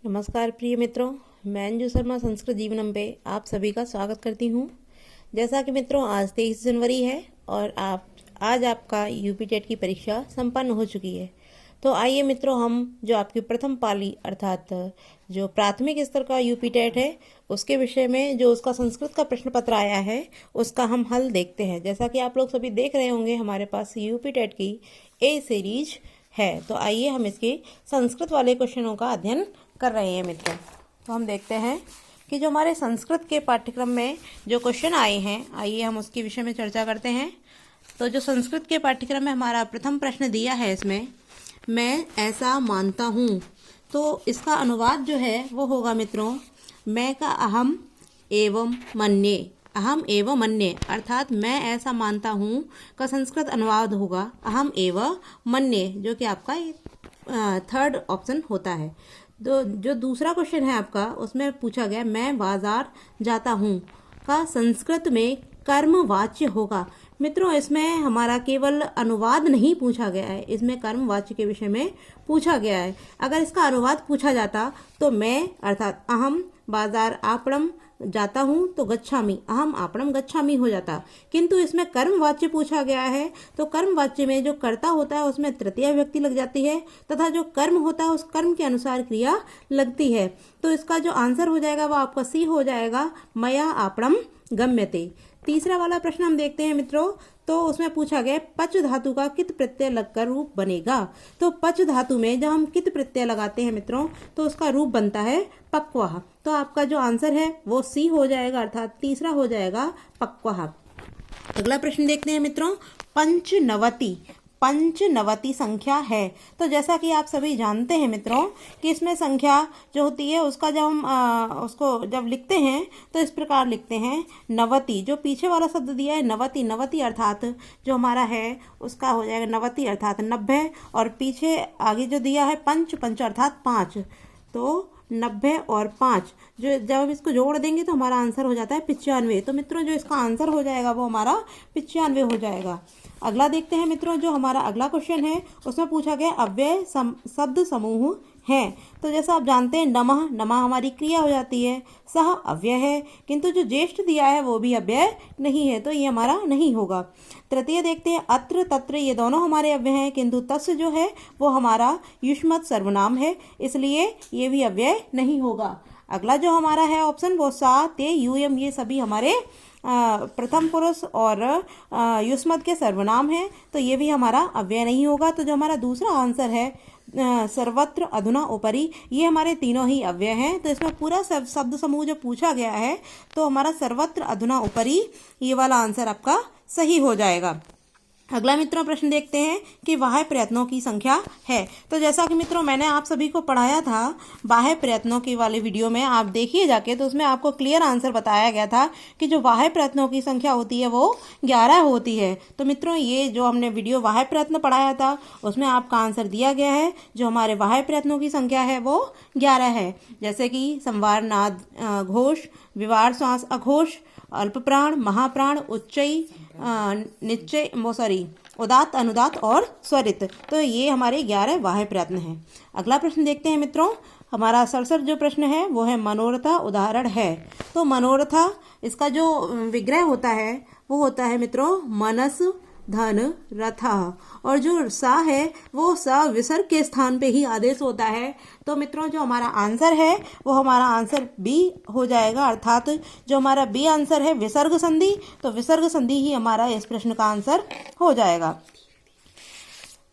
नमस्कार प्रिय मित्रों, मैं अंजू शर्मा संस्कृत जीवनम पे आप सभी का स्वागत करती हूँ। जैसा कि मित्रों आज 23 जनवरी है और आज आपका यूपी टेट की परीक्षा संपन्न हो चुकी है। तो आइए मित्रों, हम जो आपकी प्रथम पाली अर्थात जो प्राथमिक स्तर का यूपी टेट है उसके विषय में जो उसका संस्कृत का प्रश्न पत्र आया है उसका हम हल देखते हैं। जैसा कि आप लोग सभी देख रहे होंगे, हमारे पास यूपी टेट की ए सीरीज है। तो आइए हम इसके संस्कृत वाले क्वेश्चनों का अध्ययन कर रहे हैं मित्रों। तो हम देखते हैं कि जो हमारे संस्कृत के पाठ्यक्रम में जो क्वेश्चन आए हैं, आइए हम उसके विषय में चर्चा करते हैं। तो जो संस्कृत के पाठ्यक्रम में हमारा प्रथम प्रश्न दिया है, इसमें मैं ऐसा मानता हूँ, तो इसका अनुवाद जो है वो होगा मित्रों, मैं का अहम एवं मन्ये। अहम एवं मन्ये अर्थात मैं ऐसा मानता हूँ का संस्कृत अनुवाद होगा अहम एवं मन्ये, जो कि आपका थर्ड ऑप्शन होता है। तो जो दूसरा क्वेश्चन है आपका, उसमें पूछा गया मैं बाजार जाता हूँ का संस्कृत में कर्मवाच्य होगा। मित्रों, इसमें हमारा केवल अनुवाद नहीं पूछा गया है, इसमें कर्मवाच्य के विषय में पूछा गया है। अगर इसका अनुवाद पूछा जाता तो मैं अर्थात अहम बाजार आपणम जाता हूँ तो गच्छामि, अहम आपणम गच्छामि हो जाता। किंतु इसमें कर्मवाच्य पूछा गया है, तो कर्मवाच्य में जो कर्ता होता है उसमें तृतीया व्यक्ति लग जाती है तथा जो कर्म होता है उस कर्म के अनुसार क्रिया लगती है। तो इसका जो आंसर हो जाएगा वो आपका सी हो जाएगा, मया आपणम गम्यते। तीसरा वाला प्रश्न हम देखते हैं मित्रों। तो उसमें पूछा गया पच धातु का कित प्रत्यय लगकर रूप बनेगा। तो पच धातु में जब हम कित प्रत्यय लगाते हैं मित्रों तो उसका रूप बनता है पक्वः। तो आपका जो आंसर है वो सी हो जाएगा, अर्थात तीसरा हो जाएगा पक्वः। अगला प्रश्न देखते हैं मित्रों, पंचनवति पंचनवति संख्या है। तो जैसा कि आप सभी जानते हैं मित्रों कि इसमें संख्या जो होती है उसका जब हम उसको जब लिखते हैं तो इस प्रकार लिखते हैं नवति। जो पीछे वाला शब्द दिया है नवति, नवति अर्थात जो हमारा है उसका हो जाएगा नवति अर्थात 90, और पीछे आगे जो दिया है पंच, पंच अर्थात 5। तो 90 और 5 जो जब हम इसको जोड़ देंगे तो हमारा आंसर हो जाता है 95। तो मित्रों जो इसका आंसर हो जाएगा वो हमारा 95 हो जाएगा। अगला देखते हैं मित्रों, जो हमारा अगला क्वेश्चन है उसमें पूछा गया अव्यय शब्द समूह है। तो जैसा आप जानते हैं नमः, नमः हमारी क्रिया हो जाती है, सह अव्यय है, किंतु जो ज्येष्ठ दिया है वो भी अव्यय नहीं है, तो ये हमारा नहीं होगा। तृतीय देखते हैं अत्र तत्र, ये दोनों हमारे अव्यय हैं, किंतु तस्य जो है वो हमारा युष्मत् सर्वनाम है, इसलिए ये भी अव्यय नहीं होगा। अगला जो हमारा है ऑप्शन वो सा ते यूयम, ये सभी हमारे प्रथम पुरुष और युष्मत् के सर्वनाम है, तो ये भी हमारा अव्यय नहीं होगा। तो जो हमारा दूसरा आंसर है सर्वत्र अधुना उपरि, ये हमारे तीनों ही अव्यय हैं। तो इसमें पूरा शब्द समूह जो पूछा गया है तो हमारा सर्वत्र अधुना उपरि ये वाला आंसर आपका सही हो जाएगा। अगला मित्रों प्रश्न देखते हैं कि बाह्य प्रयत्नों की संख्या है। तो जैसा कि मित्रों मैंने आप सभी को पढ़ाया था बाह्य प्रयत्नों की वाले वीडियो में, आप देखिए जाके, तो उसमें आपको क्लियर आंसर बताया गया था कि जो बाह्य प्रयत्नों की संख्या होती है वो 11 होती है। तो मित्रों ये जो हमने वीडियो बाह्य प्रयत्न पढ़ाया था उसमें आपका आंसर दिया गया है, जो हमारे बाह्य प्रयत्नों की संख्या है वो 11 है। जैसे कि संवार नाद घोष, विवार श्वास अघोष, अल्प प्राण, महाप्राण, उच्चई, निश्चय उदात्त, अनुदात्त और स्वरित। तो ये हमारे 11 बाह्य प्रयत्न हैं। अगला प्रश्न देखते हैं मित्रों, हमारा 67 जो प्रश्न है वो है मनोरथा उदाहरण है। तो मनोरथा इसका जो विग्रह होता है वो होता है मित्रों मनस धन रथा, और जो सा है वो सा विसर्ग के स्थान पे ही आदेश होता है। तो मित्रों जो हमारा आंसर है वो हमारा आंसर बी हो जाएगा, अर्थात जो हमारा बी आंसर है विसर्ग संधि, तो विसर्ग संधि ही हमारा इस प्रश्न का आंसर हो जाएगा।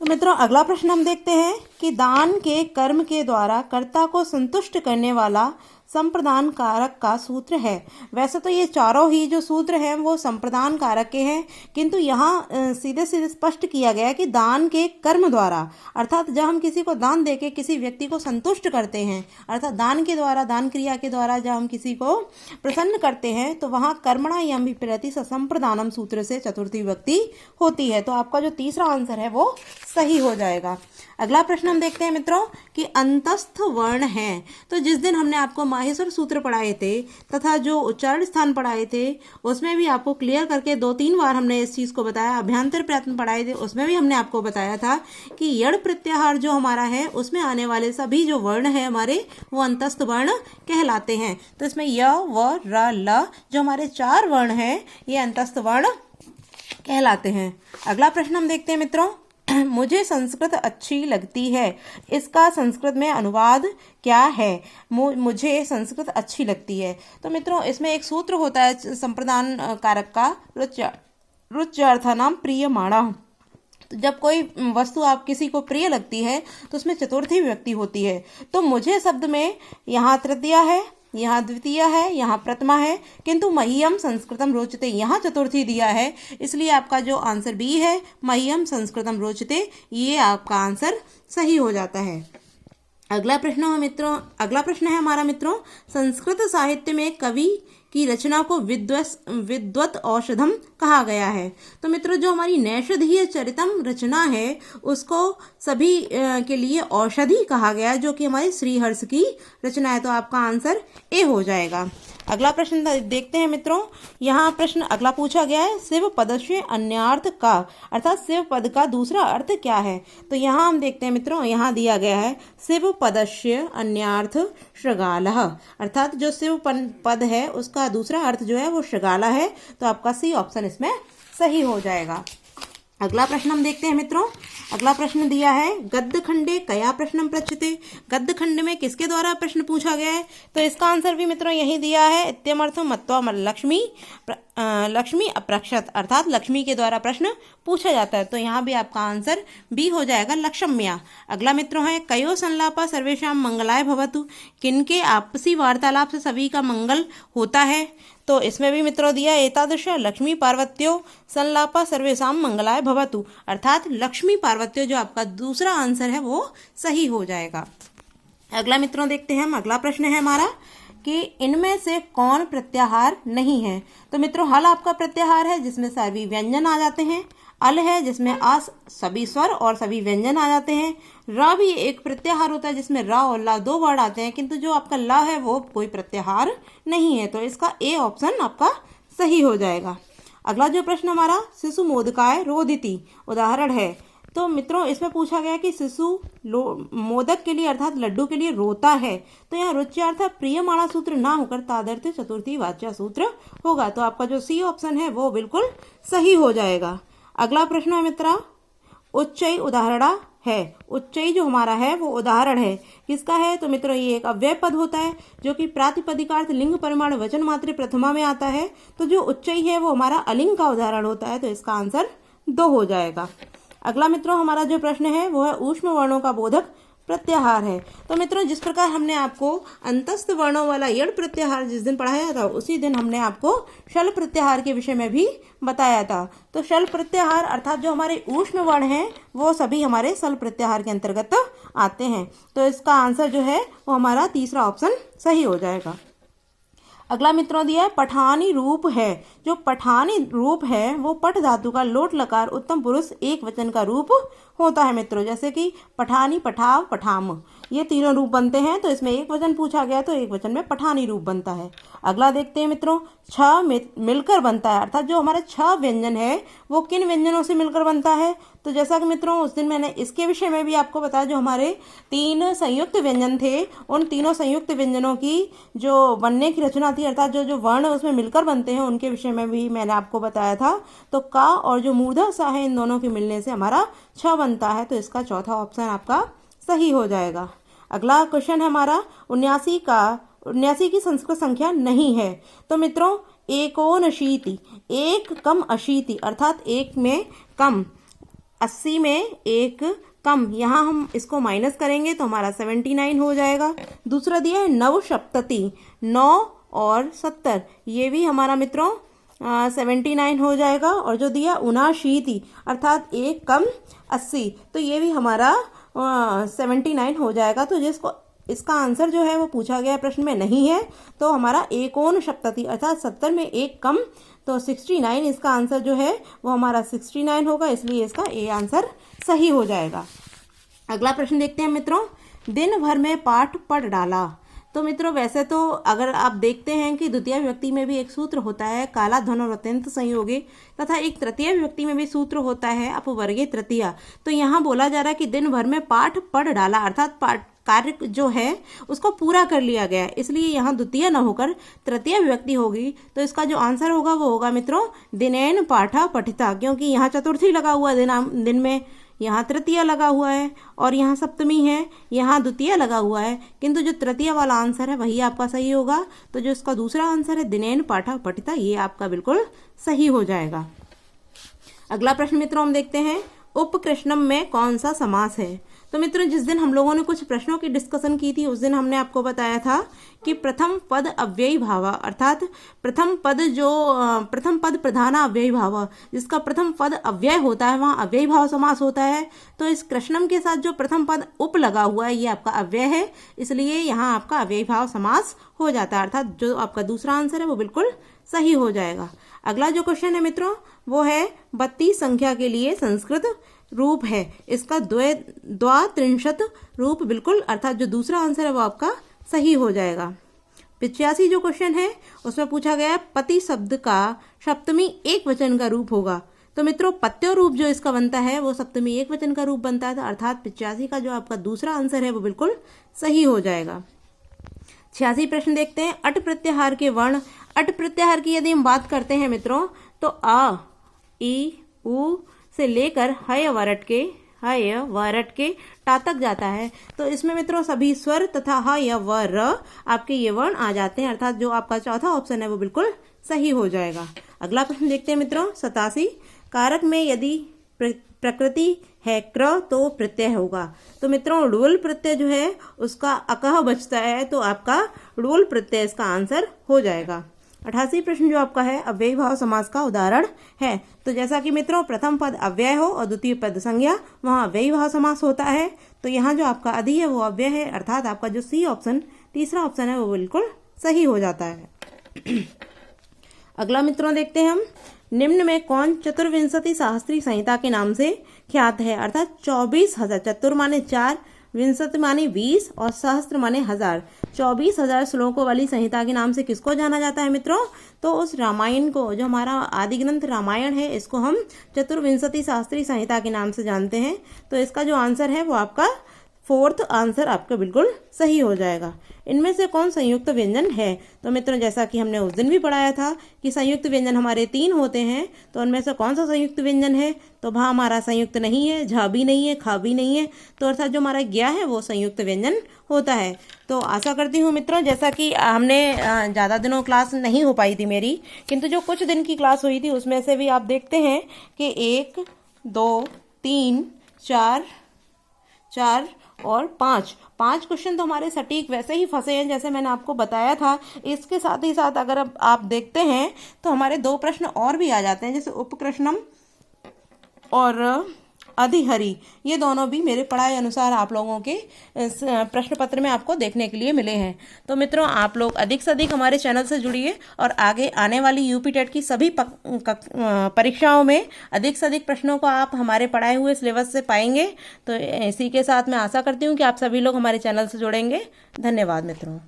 तो मित्रों अगला प्रश्न हम देखते हैं कि दान के कर्म के द्वारा कर्ता को संतुष्ट करने वाला संप्रदान कारक का सूत्र है। वैसे तो ये चारों ही जो सूत्र हैं वो संप्रदान कारक के हैं, किंतु यहाँ सीधे सीधे स्पष्ट किया गया है कि दान के कर्म द्वारा, अर्थात जब हम किसी को दान देके किसी व्यक्ति को संतुष्ट करते हैं, अर्थात दान के द्वारा, दान क्रिया के द्वारा जब हम किसी को प्रसन्न करते हैं तो वहाँ कर्मणा यम विप्रति संप्रदानम सूत्र से चतुर्थी विभक्ति होती है। तो आपका जो तीसरा आंसर है वो सही हो जाएगा। अगला प्रश्न हम देखते हैं मित्रों कि अंतस्थ वर्ण है। तो जिस दिन हमने आपको माहेश्वर सूत्र पढ़ाए थे तथा जो उच्चारण स्थान पढ़ाए थे उसमें भी आपको क्लियर करके 2-3 बार हमने इस चीज को बताया। अभ्यंतर प्रयत्न पढ़ाए थे उसमें भी हमने आपको बताया था कि यड़ प्रत्याहार जो हमारा है उसमें आने वाले सभी जो वर्ण है हमारे वो अंतस्थ वर्ण कहलाते हैं। तो इसमें य, व, र, ल जो हमारे 4 वर्ण है ये अंतस्थ वर्ण कहलाते हैं। अगला प्रश्न हम देखते हैं मित्रों, मुझे संस्कृत अच्छी लगती है, इसका संस्कृत में अनुवाद क्या है? मुझे संस्कृत अच्छी लगती है। तो मित्रों इसमें एक सूत्र होता है संप्रदान कारक का, रुच्यर्थानाम प्रियमाणा। तो जब कोई वस्तु आप किसी को प्रिय लगती है तो उसमें चतुर्थी विभक्ति होती है। तो मुझे शब्द में यहाँ तृतीया है, यहाँ द्वितीय है, यहाँ प्रथमा है, किंतु मह्यम संस्कृतम रोचते यहाँ चतुर्थी दिया है, इसलिए आपका जो आंसर बी है मह्यम संस्कृतम रोचते ये आपका आंसर सही हो जाता है। अगला प्रश्न है हमारा मित्रों, संस्कृत साहित्य में कवि की रचना को विद्वत औषधम कहा गया है। तो मित्रों जो हमारी नैषधीय चरितम रचना है उसको सभी के लिए औषधि कहा गया है, जो कि हमारे श्रीहर्ष की रचना है। तो आपका आंसर ए हो जाएगा। अगला प्रश्न देखते हैं मित्रों, यहाँ प्रश्न अगला पूछा गया है, शिव पदस्य अन्यार्थ का, अर्थात शिव पद का दूसरा अर्थ क्या है? तो यहाँ हम देखते हैं मित्रों, यहाँ दिया गया है शिव पदस्य अन्यार्थ शृगालः, अर्थात जो शिव पद है उसका दूसरा अर्थ जो है वो शृगाला है। तो आपका सी ऑप्शन इसमें सही हो जाएगा। अगला प्रश्न हम देखते हैं मित्रों, अगला प्रश्न दिया है गद्य खंडे कया प्रश्न पृच्छते, गद्य खंड में किसके द्वारा प्रश्न पूछा गया है? तो इसका आंसर भी मित्रों यही दिया है, इत्यमर्थम मत्वा लक्ष्मी अप्रक्षत, अर्थात लक्ष्मी के द्वारा प्रश्न पूछा जाता है। तो यहाँ भी आपका आंसर बी हो जाएगा, लक्ष्म्या। अगला मित्रों है कयो संलापा सर्वेशाम मंगलाय भवतु, किनके आपसी वार्तालाप से सभी का मंगल होता है? तो इसमें भी मित्रों दिया एतादृश लक्ष्मी पार्वत्यो संलापा सर्वेशाम मंगलाय भवतु, अर्थात लक्ष्मी पार्वत्यो जो आपका दूसरा आंसर है वो सही हो जाएगा। अगला मित्रों देखते हैं हम, अगला प्रश्न है हमारा कि इनमें से कौन प्रत्याहार नहीं है? तो मित्रों हल आपका प्रत्याहार है जिसमें सभी व्यंजन आ जाते हैं, अल है जिसमें आ सभी स्वर और सभी व्यंजन आ जाते हैं, र भी एक प्रत्याहार होता है जिसमें र और ला 2 वर्ड आते हैं, किंतु जो आपका ला है वो कोई प्रत्याहार नहीं है। तो इसका ए ऑप्शन आपका सही हो जाएगा। अगला जो प्रश्न हमारा शिशु मोदकाय रोदिति उदाहरण है। तो मित्रों इसमें पूछा गया कि शिशु मोदक के लिए अर्थात लड्डू के लिए रोता है। तो यहाँ रुच्यार्थ प्रियमाणा सूत्र ना होकर तादर्थ चतुर्थी वाच्या सूत्र होगा। तो आपका जो सी ऑप्शन है वो बिल्कुल सही हो जाएगा। अगला प्रश्न है मित्रा, उच्चई उदाहरणा है, उच्चई जो हमारा है वो उदाहरण है, किसका है? तो मित्रों ये एक अव्यय पद होता है जो कि प्रातिपदिकार्थ लिंग परिमाण वचन मात्र प्रथमा में आता है। तो जो उच्चई है वो हमारा अलिंग का उदाहरण होता है। तो इसका आंसर 2 हो जाएगा। अगला मित्रों हमारा जो प्रश्न है वो है ऊष्म वर्णों का बोधक प्रत्याहार है। तो मित्रों जिस प्रकार हमने आपको अंतस्थ वर्णों वाला यड़ प्रत्याहार जिस दिन पढ़ाया था उसी दिन हमने आपको शल प्रत्याहार के विषय में भी बताया था। तो शल प्रत्याहार अर्थात जो हमारे ऊष्म वर्ण हैं वो सभी हमारे सल प्रत्याहार के अंतर्गत आते हैं। तो इसका आंसर जो है वो हमारा तीसरा ऑप्शन सही हो जाएगा। अगला मित्रों दिया है पठानी रूप है। जो पठानी रूप है वो पठ धातु का लोट लकार उत्तम पुरुष एक वचन का रूप होता है मित्रों, जैसे कि पठानी, पठाव, पठाम, ये तीनों रूप बनते हैं। तो इसमें एक वचन पूछा गया तो एक वचन में पठानी रूप बनता है। अगला देखते हैं मित्रों, छ मिलकर बनता है, अर्थात जो हमारे 6 व्यंजन है वो किन व्यंजनों से मिलकर बनता है? तो जैसा कि मित्रों उस दिन मैंने इसके विषय में भी आपको बताया, जो हमारे 3 संयुक्त व्यंजन थे उन तीनों संयुक्त व्यंजनों की जो बनने की रचना थी, अर्थात जो जो वर्ण उसमें मिलकर बनते हैं उनके विषय में भी मैंने आपको बताया था। तो का और जो मूर्धा सा है इन दोनों के मिलने से हमारा 6 बनता है। तो इसका चौथा ऑप्शन आपका सही हो जाएगा। अगला क्वेश्चन है हमारा 79 की संस्कृत संख्या नहीं है। तो मित्रों एकोनशीति, एक कम अशीति, अर्थात एक में कम, 80 में एक कम, यहाँ हम इसको माइनस करेंगे तो हमारा 79 हो जाएगा। दूसरा दिया है नवसप्तति, 9 और 70, ये भी हमारा मित्रों 79 हो जाएगा। और जो दिया 79 अर्थात एक कम 80, तो ये भी हमारा 79 हो जाएगा। तो जिसको इसका आंसर जो है वो पूछा गया प्रश्न में नहीं है, तो हमारा एकोन सप्तति अर्थात 70 में एक कम, तो 69 इसका आंसर जो है वो हमारा 69 होगा, इसलिए इसका ए आंसर सही हो जाएगा। अगला प्रश्न देखते हैं मित्रों, दिन भर में पाठ पढ़ डाला। तो मित्रों वैसे तो अगर आप देखते हैं कि द्वितीय विभक्ति में भी एक सूत्र होता है काला धन और अत्यंत संयोगी, तथा एक तृतीय विभक्ति में भी सूत्र होता है अपवर्गीय तृतीया। तो यहाँ बोला जा रहा है कि दिन भर में पाठ पढ़ डाला, अर्थात पाठ कार्य जो है उसको पूरा कर लिया गया, इसलिए यहाँ द्वितीय न होकर तृतीय विभक्ति होगी। तो इसका जो आंसर होगा वो होगा मित्रों दिनेन पाठा पठिता, क्योंकि यहाँ चतुर्थी लगा हुआ है दिन में, यहाँ तृतीय लगा हुआ है और यहाँ सप्तमी है, यहाँ द्वितीय लगा हुआ है, किंतु जो तृतीय वाला आंसर है वही आपका सही होगा। तो जो इसका दूसरा आंसर है दिनेन पाठा पठिता, ये आपका बिल्कुल सही हो जाएगा। अगला प्रश्न मित्रों हम देखते हैं, उपकृष्णम में कौन सा समास है। तो मित्रों जिस दिन हम लोगों ने कुछ प्रश्नों की डिस्कशन की थी उस दिन हमने आपको बताया था कि प्रथम पद अव्ययी भाव, अर्थात प्रथम पद प्रधान अव्ययी भाव, जिसका प्रथम पद अव्यय होता है वहाँ अव्ययी भाव समास होता है। तो इस कृष्णम के साथ जो प्रथम पद उप लगा हुआ है ये आपका अव्यय है, इसलिए यहाँ आपका अव्ययी भाव समास हो जाता है, अर्थात जो आपका दूसरा आंसर है वो बिल्कुल सही हो जाएगा। अगला जो क्वेश्चन है मित्रों वो है 32 संख्या के लिए संस्कृत रूप है, इसका द्वात्रिंशत रूप बिल्कुल, अर्थात जो दूसरा आंसर है वो आपका सही हो जाएगा। 85 जो क्वेश्चन है उसमें पूछा गया है पति शब्द का सप्तमी एक वचन का रूप होगा। तो मित्रों पत्यो रूप जो इसका बनता है वो सप्तमी एक वचन का रूप बनता है, अर्थात 85 का जो आपका दूसरा आंसर है वो बिल्कुल सही हो जाएगा। 86 प्रश्न देखते हैं, अट प्रत्याहार के वर्ण। अट प्रत्याहार की यदि हम बात करते हैं मित्रों तो आ, ई, उ से लेकर हय वरट के टा तक जाता है। तो इसमें मित्रों सभी स्वर तथा ह या व र आपके ये वर्ण आ जाते हैं, अर्थात जो आपका चौथा ऑप्शन है वो बिल्कुल सही हो जाएगा। अगला प्रश्न देखते हैं मित्रों 87, कारक में यदि प्रकृति है क्र तो प्रत्यय होगा। तो मित्रों ड़ुल प्रत्यय जो है उसका अकह बचता है, तो आपका ड़ुल प्रत्यय इसका आंसर हो जाएगा। 88 प्रश्न जो आपका है अव्ययी भाव समास का उदाहरण है। तो जैसा कि मित्रों प्रथम पद अव्यय हो और द्वितीय पद संज्ञा, वहाँ अव्ययी भाव समास होता है। तो यहाँ जो आपका अधि है वो अव्यय है, अर्थात आपका जो सी ऑप्शन तीसरा ऑप्शन है वो बिल्कुल सही हो जाता है। अगला मित्रों देखते हैं हम, निम्न में कौन चतुर्विंशति शास्त्री संहिता के नाम से ख्यात है, अर्थात 24,000, चतुर माने 4, विंशति माने 20 और सहस्त्र माने 1000, 24,000 श्लोकों वाली संहिता के नाम से किसको जाना जाता है मित्रों। तो उस रामायण को, जो हमारा आदि ग्रंथ रामायण है, इसको हम चतुर्विंशति शास्त्री संहिता के नाम से जानते हैं। तो इसका जो आंसर है वो आपका फोर्थ आंसर आपका बिल्कुल सही हो जाएगा। इनमें से कौन संयुक्त व्यंजन है। तो मित्रों जैसा कि हमने उस दिन भी पढ़ाया था कि संयुक्त व्यंजन हमारे 3 होते हैं, तो उनमें से कौन सा संयुक्त व्यंजन है। तो भा हमारा संयुक्त नहीं है, झा भी नहीं है, खा भी नहीं है, तो अर्थात जो हमारा ज्ञा है वो संयुक्त व्यंजन होता है। तो आशा करती हूँ मित्रों, जैसा कि हमने ज़्यादा दिनों क्लास नहीं हो पाई थी मेरी, किंतु जो कुछ दिन की क्लास हुई थी उसमें से भी आप देखते हैं कि 1, 2, 3, 4 और 5 क्वेश्चन तो हमारे सटीक वैसे ही फंसे हैं जैसे मैंने आपको बताया था। इसके साथ ही साथ अगर आप देखते हैं तो हमारे 2 प्रश्न और भी आ जाते हैं, जैसे उपकृष्णम और अधिहरि, ये दोनों भी मेरे पढ़ाई अनुसार आप लोगों के प्रश्न पत्र में आपको देखने के लिए मिले हैं। तो मित्रों आप लोग अधिक से अधिक हमारे चैनल से जुड़िए और आगे आने वाली यूपी टेट की सभी परीक्षाओं में अधिक से अधिक प्रश्नों को आप हमारे पढ़ाए हुए सिलेबस से पाएंगे। तो इसी के साथ मैं आशा करती हूँ कि आप सभी लोग हमारे चैनल से जुड़ेंगे। धन्यवाद मित्रों।